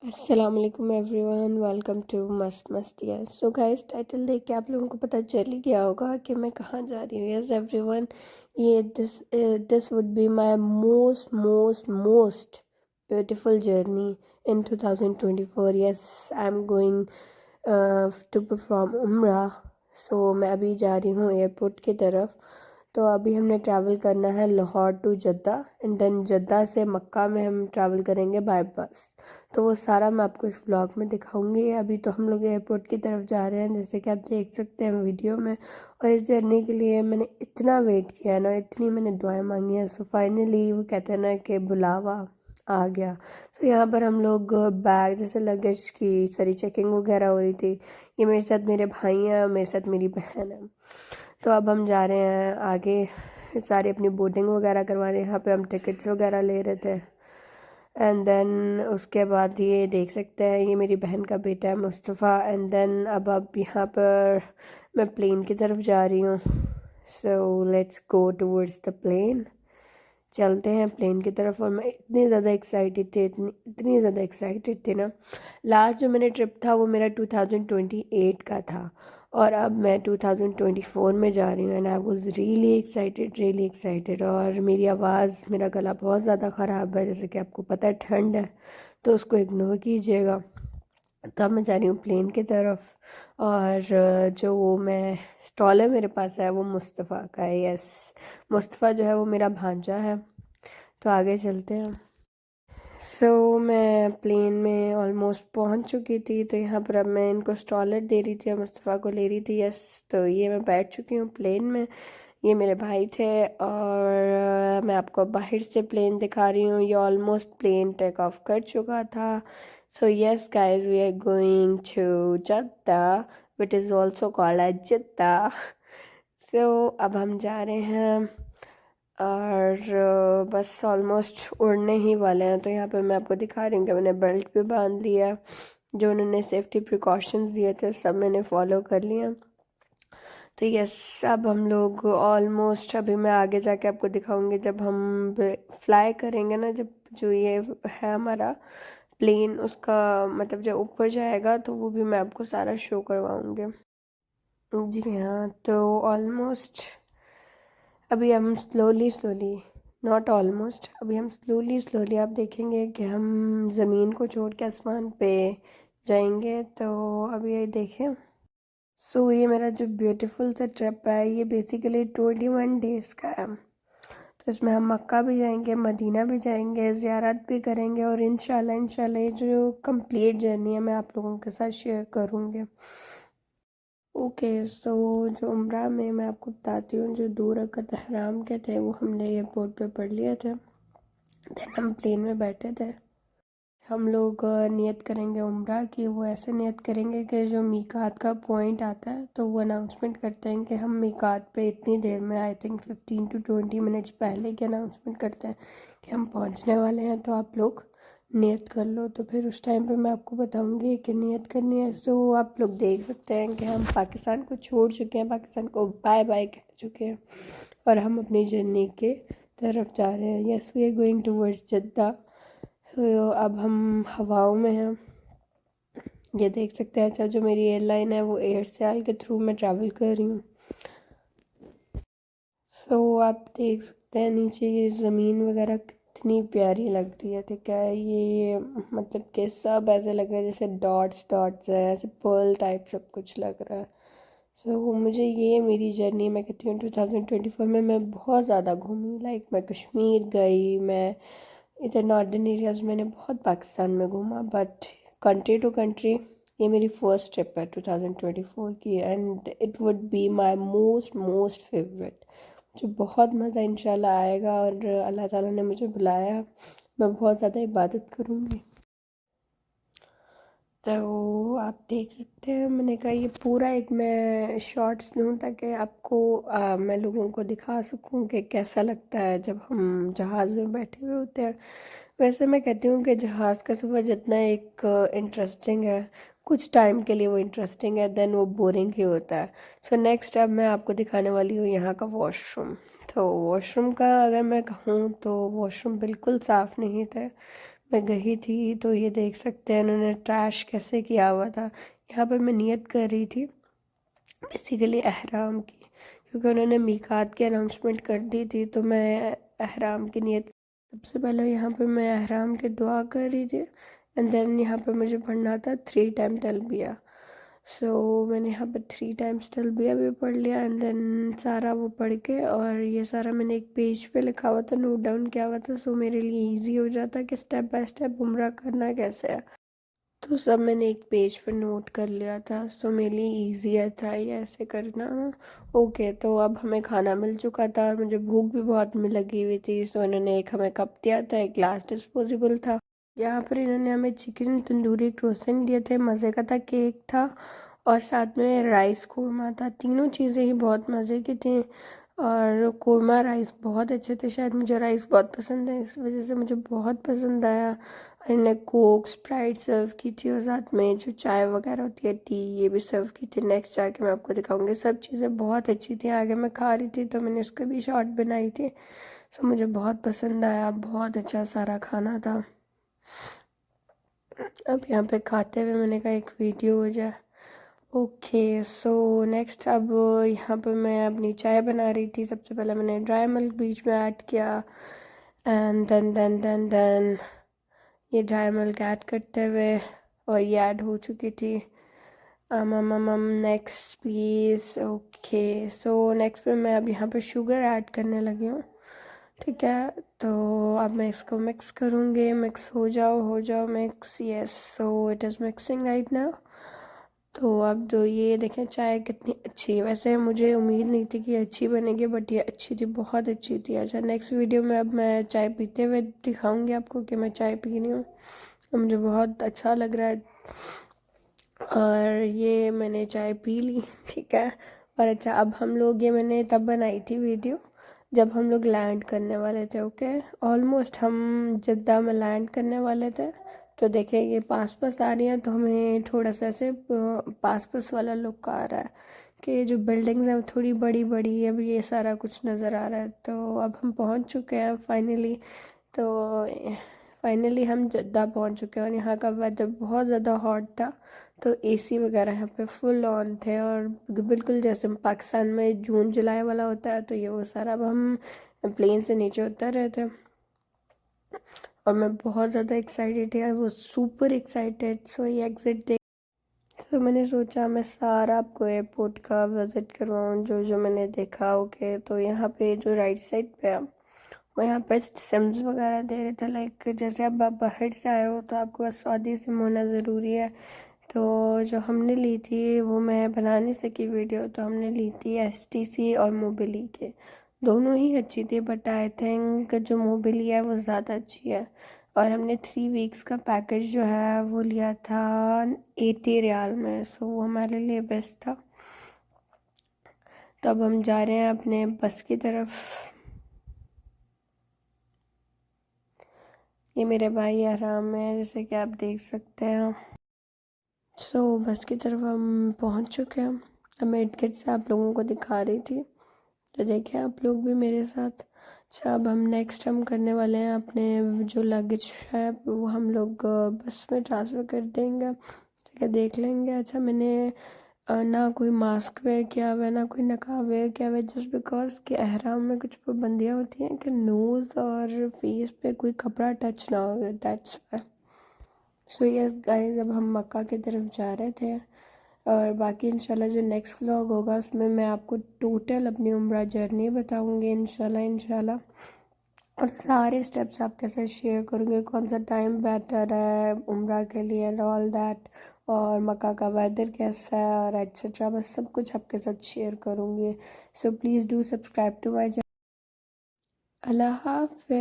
अस्सलाम वालेकुम everyone, welcome to मस्त मस्तियाँ। सो गाइस, टाइटल देख के आप लोगों को पता चल ही गया होगा कि मैं कहाँ जा रही हूँ। यस एवरीवन, ये this would be my most most most beautiful journey in 2024। Yes, I am going to perform Umrah. So मैं अभी जा रही हूँ एयरपोर्ट की तरफ। तो अभी हमने ट्रैवल करना है Lahore to Jeddah and then Jeddah से मक्का में हम ट्रैवल करेंगे बाय बस। तो वो सारा मैं आपको इस व्लॉग में दिखाऊंगी। अभी तो हम लोग एयरपोर्ट की तरफ जा रहे हैं, जैसे कि आप देख सकते हैं वीडियो में। और इस जर्नी के लिए मैंने इतना वेट किया ना, इतनी मैंने दुआएं मांगी हैं। सो फाइनली वो कहते हैं ना कि बुलावा आ गया। तो यहाँ पर हम लोग बैग जैसे लगेज की सारी चेकिंग वगैरह हो रही थी। ये मेरे साथ मेरे भाई हैं, मेरे साथ मेरी बहन है। तो अब हम जा रहे हैं आगे, सारी अपनी बोर्डिंग वगैरह करवाने। यहाँ पे हम टिकट्स वगैरह ले रहे थे। एंड देन उसके बाद ये देख सकते हैं, ये मेरी बहन का बेटा है मुस्तफ़ा। एंड देन अब यहाँ पर मैं प्लेन की तरफ जा रही हूँ। So let's go towards the plane. चलते हैं प्लेन की तरफ। और मैं इतनी ज़्यादा एक्साइटेड थी, इतनी ज़्यादा एक्साइटेड थी ना। लास्ट जो मेरा ट्रिप था वो मेरा 2028 का था, और अब मैं 2024 में जा रही हूँ। And I was really excited, really excited. और मेरी आवाज़, मेरा गला बहुत ज़्यादा ख़राब है, जैसे कि आपको पता है ठंड है, तो उसको इग्नोर कीजिएगा। तब मैं जा रही हूँ प्लेन की तरफ। और जो मैं स्टॉल है मेरे पास है वो मुस्तफ़ा का है। यस, मुस्तफ़ा जो है वो मेरा भांजा है। तो आगे चलते हैं। मैं प्लेन में ऑलमोस्ट पहुंच चुकी थी। तो यहाँ पर अब मैं इनको स्टॉलर दे रही थी और मुस्तफ़ा को ले रही थी। यस, तो ये मैं बैठ चुकी हूँ प्लेन में। ये मेरे भाई थे। और मैं आपको बाहर से प्लेन दिखा रही हूँ। ये ऑलमोस्ट प्लेन टेक ऑफ कर चुका था। So yes guys, we are going to Jeddah, which is also called as Jiddah. So अब हम जा रहे हैं और बस ऑलमोस्ट उड़ने ही वाले हैं। तो यहाँ पे मैं आपको दिखा रही हूँ कि मैंने बेल्ट भी बांध लिया। जो उन्होंने सेफ्टी प्रिकॉशंस दिए थे सब मैंने फॉलो कर लिया। तो यस, अब हम लोग ऑलमोस्ट, अभी मैं आगे जाके आपको दिखाऊंगी जब हम फ्लाई करेंगे ना, जब जो ये है हमारा प्लेन, उसका मतलब जब ऊपर जाएगा तो वो भी मैं आपको सारा शो करवाऊंगी। जी हाँ, तो ऑलमोस्ट अभी हम स्लोली स्लोली, नॉट ऑलमोस्ट, अभी हम स्लोली स्लोली आप देखेंगे कि हम ज़मीन को छोड़ के आसमान पे जाएंगे। तो अभी ये देखें। ये मेरा जो ब्यूटीफुल सा ट्रिप है, ये बेसिकली 21 डेज़ का है। तो इसमें हम मक्का भी जाएंगे, मदीना भी जाएंगे, ज़ियारत भी करेंगे। और इंशाल्लाह इंशाल्लाह ये जो कंप्लीट जर्नी है मैं आप लोगों के साथ शेयर करूँगी। ओके, जो उम्रा में मैं आपको बताती हूँ, जो 2 रकात हराम के थे वो हमने एयरपोर्ट पे पढ़ लिए थे। देन हम प्लेन में बैठे थे। हम लोग नियत करेंगे उम्रा की। वो ऐसे नियत करेंगे कि जो मीकात का पॉइंट आता है तो वो अनाउंसमेंट करते हैं कि हम मीकात पे इतनी देर में, आई थिंक 15 to 20 मिनट्स पहले की अनाउंसमेंट करते हैं कि हम पहुंचने वाले हैं, तो आप लोग नियत कर लो। तो फिर उस टाइम पे मैं आपको बताऊंगी कि नियत करनी है। सो आप लोग देख सकते हैं कि हम पाकिस्तान को छोड़ चुके हैं, पाकिस्तान को बाय बाय कह चुके हैं, और हम अपनी जर्नी के तरफ जा रहे हैं। Yes, we are going towards Jeddah. अब हम हवाओं में हैं, ये देख सकते हैं। अच्छा, जो मेरी एयरलाइन है वो एयरसेल के थ्रू मैं ट्रैवल कर रही हूँ। आप देख सकते हैं नीचे ये ज़मीन वगैरह कितनी प्यारी लग रही है। ठीक है, ये मतलब कि सब ऐसे लग रहा है जैसे डॉट्स डॉट्स है, ऐसे पर्ल टाइप सब कुछ लग रहा है। मुझे ये मेरी जर्नी, मैं कहती हूँ 2024 में मैं बहुत ज़्यादा घूमी। लाइक मैं कश्मीर गई, मैं इधर नॉर्दर्न एरियाज़ मैंने बहुत पाकिस्तान में घूमा, बट कंट्री टू कंट्री ये मेरी फर्स्ट ट्रिप है 2024 की। And it would be my most most favourite. मुझे बहुत मज़ा इंशाल्लाह आएगा, और अल्लाह ताला ने मुझे बुलाया, मैं बहुत ज़्यादा इबादत करूँगी। तो आप देख सकते हैं, मैंने कहा ये पूरा एक मैं शॉर्ट्स लूँ ताकि आपको मैं लोगों को दिखा सकूँ कि कैसा लगता है जब हम जहाज़ में बैठे हुए होते हैं। वैसे मैं कहती हूँ कि जहाज़ का सफ़र जितना एक इंटरेस्टिंग है, कुछ टाइम के लिए वो इंटरेस्टिंग है, देन वो बोरिंग ही होता है। नेक्स्ट अब मैं आपको दिखाने वाली हूँ यहाँ का वॉशरूम। तो वॉशरूम का अगर मैं कहूँ तो वॉशरूम बिल्कुल साफ़ नहीं थे। मैं गई थी तो ये देख सकते हैं इन्होंने ट्रैश कैसे किया हुआ था। यहाँ पर मैं नियत कर रही थी बेसिकली एहराम की, क्योंकि उन्होंने मीकात की अनाउंसमेंट कर दी थी, तो मैं एहराम की नियत सबसे पहले यहाँ पर मैं एहराम की दुआ कर रही थी, एंड देन यहाँ पर मुझे पढ़ना था 3 टाइम तलबिया। सो मैंने यहाँ पर 3 टाइम्स तलबिया भी पढ़ लिया, एंड देन सारा वो पढ़ के, और ये सारा मैंने एक पेज पे लिखा हुआ था, नोट डाउन किया हुआ था, सो मेरे लिए इजी हो जाता कि स्टेप बाय स्टेप उम्रा करना कैसे है। तो सब मैंने एक पेज पर नोट कर लिया था, सो मेरे लिए ईजियर था ये ऐसे करना। ओके, तो अब हमें खाना मिल चुका था और मुझे भूख भी बहुत में लगी हुई थी, सो इन्होंने एक हमें कप दिया था, एक ग्लास डिस्पोजेबल था। यहाँ पर इन्होंने हमें चिकन तंदूरी क्रोसेंट दिए थे, मज़े का था, केक था और साथ में राइस कोरमा था। तीनों चीज़ें ही बहुत मज़े की थी, और कोरमा राइस बहुत अच्छे थे। शायद मुझे राइस बहुत पसंद है, इस वजह से मुझे बहुत पसंद आया। इन्होंने कोक स्प्राइट सर्व की थी, और साथ में जो चाय वगैरह होती है, टी, ये भी सर्व की थी। नेक्स्ट जाके मैं आपको दिखाऊंगी। सब चीज़ें बहुत अच्छी थी। आगे मैं खा रही थी तो मैंने उसका भी शॉर्ट बनाई थी। सो मुझे बहुत पसंद आया, बहुत अच्छा सारा खाना था। अब यहाँ पे खाते हुए मैंने कहा एक वीडियो हो जाए। ओके, सो नेक्स्ट अब यहाँ पर मैं अपनी चाय बना रही थी। सबसे पहले मैंने ड्राई मिल्क बीच में ऐड किया, एंड देन ये ड्राई मिल्क ऐड करते हुए, और ये ऐड हो चुकी थी। Next please. Okay, so next में मैं अब यहाँ पर शुगर ऐड करने लगी हूँ। ठीक है, तो अब मैं इसको मिक्स करूँगी। मिक्स हो जाओ mix. Yes, so it is mixing right now. तो अब जो ये देखें चाय कितनी अच्छी है। वैसे मुझे उम्मीद नहीं थी कि ये अच्छी बनेगी, बट ये अच्छी थी, बहुत अच्छी थी। अच्छा, नेक्स्ट वीडियो में अब मैं चाय पीते हुए दिखाऊंगी आपको कि मैं चाय पी रही हूँ। मुझे बहुत अच्छा लग रहा है, और ये मैंने चाय पी ली। ठीक है, और अच्छा, अब हम लोग, ये मैंने तब बनाई थी वीडियो जब हम लोग लैंड करने वाले थे। ओके, ऑलमोस्ट हम जद्दा में लैंड करने वाले थे। तो देखें ये पास पास आ रही हैं, तो हमें थोड़ा सा ऐसे पास पास वाला लुक आ रहा है कि जो बिल्डिंग्स हैं वो थोड़ी बड़ी बड़ी, अब ये सारा कुछ नज़र आ रहा है। तो अब हम पहुंच चुके हैं फाइनली। तो फाइनली हम जद्दा पहुंच चुके हैं, और यहाँ का वेदर बहुत ज़्यादा हॉट था, तो एसी वगैरह यहाँ पे फुल ऑन थे, और बिल्कुल जैसे पाकिस्तान में जून जुलाई वाला होता है, तो ये वो सारा। अब हम प्लेन से नीचे उतर रहे थे, और मैं बहुत ज़्यादा एक्साइटेड थी, आई वो सुपर एक्साइटेड। सो ये एग्ज़िट देख, तो मैंने सोचा मैं सारा आपको एयरपोर्ट का विज़िट करवाऊँ, जो जो मैंने देखा। ओके, तो यहाँ पे जो राइट साइड पे है, वो यहाँ पे सिम्स वगैरह दे रहे थे, लाइक जैसे अब आप बाहर से आए हो तो आपके पास सऊदी सिम होना ज़रूरी है। तो जो हमने ली थी वो मैं बना नहीं सकी वीडियो, तो हमने ली थी STC और मोबिली के। दोनों ही अच्छी थी, बट आई थिंक जो मोबिली है वो ज़्यादा अच्छी है। और हमने 3 वीक्स का पैकेज जो है वो लिया था 80 रियाल में, सो वो हमारे लिए बेस्ट था। तो अब हम जा रहे हैं अपने बस की तरफ। ये मेरे भाई आराम में है, जैसे कि आप देख सकते हैं। सो बस की तरफ हम पहुंच चुके हैं। अब मैं इर्द गिर्द से आप लोगों को दिखा रही थी, तो देखिए आप लोग भी मेरे साथ। अच्छा, अब हम नेक्स्ट हम करने वाले हैं अपने जो लगेज है वो हम लोग बस में ट्रांसफ़र कर देंगे। ठीक है, देख लेंगे। अच्छा, मैंने ना कोई मास्क वेयर किया हुआ है, ना कोई नकाब वेयर किया हुआ है, जस्ट बिकॉज कि एहराम में कुछ पाबंदियाँ होती हैं कि नोज़ और फेस पे कोई कपड़ा टच ना हो, that's why. So yes guys, अब हम मक्का की तरफ जा रहे थे, और बाकी इंशाल्लाह जो नेक्स्ट व्लॉग होगा उसमें मैं आपको टोटल अपनी उम्रा जर्नी बताऊंगी इंशाल्लाह। और सारे स्टेप्स आपके साथ शेयर करूँगी, कौन सा टाइम बेटर है उम्रा के लिए एंड ऑल दैट, और मक्का का वेदर कैसा है और एट्सेट्रा, बस सब कुछ आपके साथ शेयर करूँगी। So please do subscribe to my channel. अल्लाह हाफ़िज़।